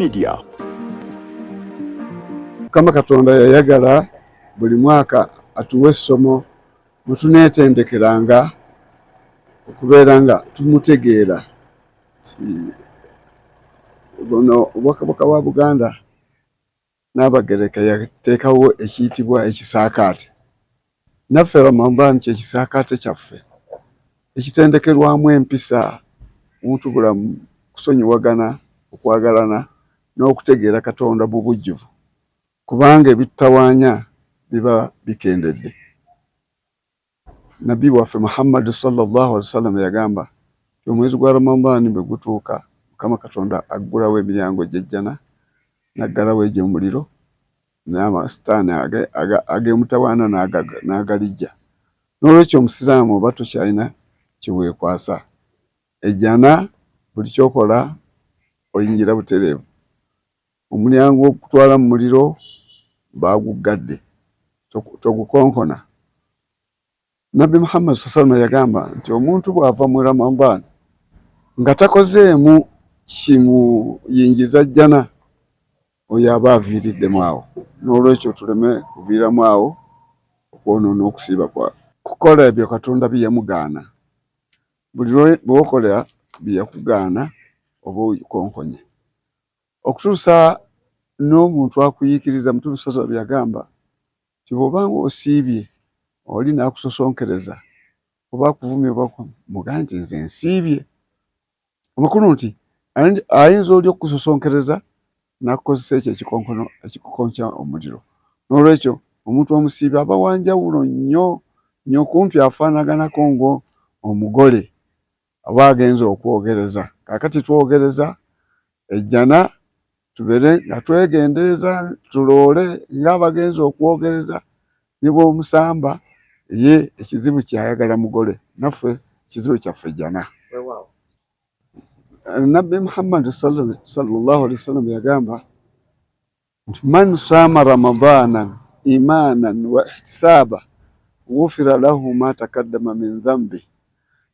Media. Kama Katonda yayagala buli mwaka atuwe essomo mutuneetendekeranga okubeera nga tumutegeera buno Obwakabaka bwa Buganda n'Abagereka yateekawo ekiyitibwa ekisaakaate. Naffe Ramadhan kye kisaakaate kyaffe ekitendekerwamu empisa, omuntu bulamu, kusonyiwagana, okwagalana n'okutegeera Katonda mu bujjuvu, kubanga ebitutawaanya biba bikendedde. Nabbi waffe Muhammad sallallahu alaihi wasallam yagamba omwezi gwa Ramadhan bwe gutuuka Mukama Katonda aggulawo emiryango gy'ejjana n'aggalawo egy'omuliro n'amasitaani ag'emutawaana n'agalijja. N'olwekyo omusiraamu oba tokyalina kiweekwasa. Ejjana buli kyokola oyingira butereevu. Omulyango ogutwala mu muliro baaguggadde, togukonkona. Nabbi Muhammad sallallahu alaihi wasallam yagamba nti omuntu bw'ava mu Ramadhan nga takozeemu kimuyingiza jjana, oyo aba aviiriddemu awo. N'olwekyo tuleme kuviiramu awo okwonoona okusiiba kwaffe. Kukola ebyo Katonda bye yamugaana. Buli lw'okola bye yakugaana oba okonkonye. Okutuusa n'omuntu akuyiikiriza, Mutume sallallahu alaihi wasallam yagamba nti bw'obanga osiibye oli n'akusosonkereza oba akuvumye oba mugambe nti nze nsiibye. Amakulu nti ayinza oli okusosonkereza n'akukozesa ekyo ekikonkono ekikukonkya omuliro. N'olwekyo omuntu omusiibi aba wanjawulo nnyo nnyo, kumpi afaanaganako ngo omugole aba agenza okwogereza. Kaakati twogereza ejjana tubeere nga twegendereza tuloole ng'abagenza okwogereza. Ne bw'omusamba ye ekizibu kyayagala mugole, naffe ekizibu kyaffe jjana. Nabbi Muhammad sallallahu alaihi wasallam yagamba nti man saama Ramadhanan imanan wa ihtisaba ghufira lahu ma takaddama min dhanbi.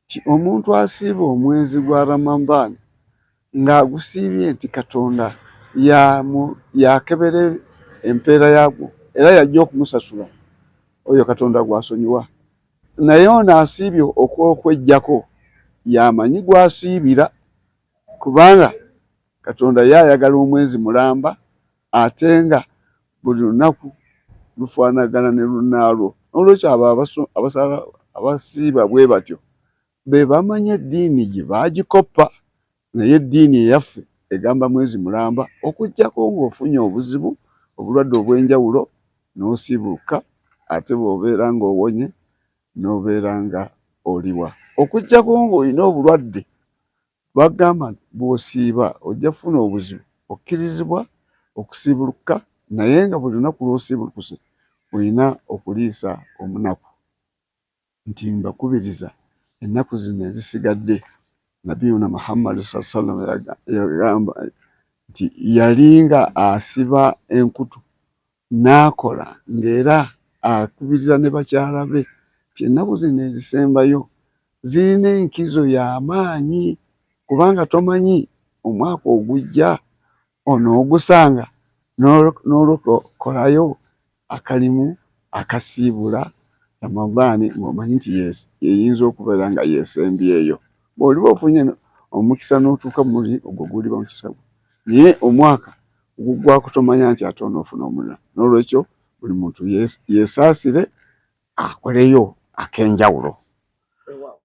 Ti omuntu asiiba omwezi gwa Ramadhan ng'agusiibye nti Katonda yakebera empeera yagwo era yajja okumusasula, oyo Katonda gwasonyiwa. Naye ono asiibye okw'okwejjako yamanyi gwasiibira, kubanga Katonda yayagala omwezi mulamba ate nga buli lunaku lufaanagana ne lunnaalwo. N'olwekyo abo abasiiba bwe batyo be bamanya eddiini gye baagikoppa, naye eddiini eyaffe egamba mwezi mulamba okuggyako ng'ofunye obuzibu, obulwadde obw'enjawulo n'osiibuka, ate bw'obeera ng'owonye n'obeera nga oliwa. Okuggyako ng'olina obulwadde bagamba bw'osiiba ojja kufuna obuzibu, okkirizibwa okusiibuluka, naye nga buli lunaku lw'osiibulukuse olina okuliisa omunaku. Nti mbakubiriza ennaku zino ezisigadde, Nabiyuna Muhammad sallallahu alaihi wasallam yagamba nti yalinga asiba enkutu n'akola ng'era akubiriza ne bakyala be nti ennaku zino ezisembayo zirina enkizo y'amaanyi, kubanga tomanyi omwaka ogujja onoogusanga n'olukolayo akalimu akasiibula Ramadhan ng'omanyi nti yeyinza okubeera nga yeesembyeyo. Bw'oliba ofunye omukisa n'otuuka muri ogwo guliba mukisa gwo, naye omwaka ogugwako tomanya nti ate onoofuna omulala. N'olwekyo buli muntu yeesaasire akoleyo ak'enjawulo.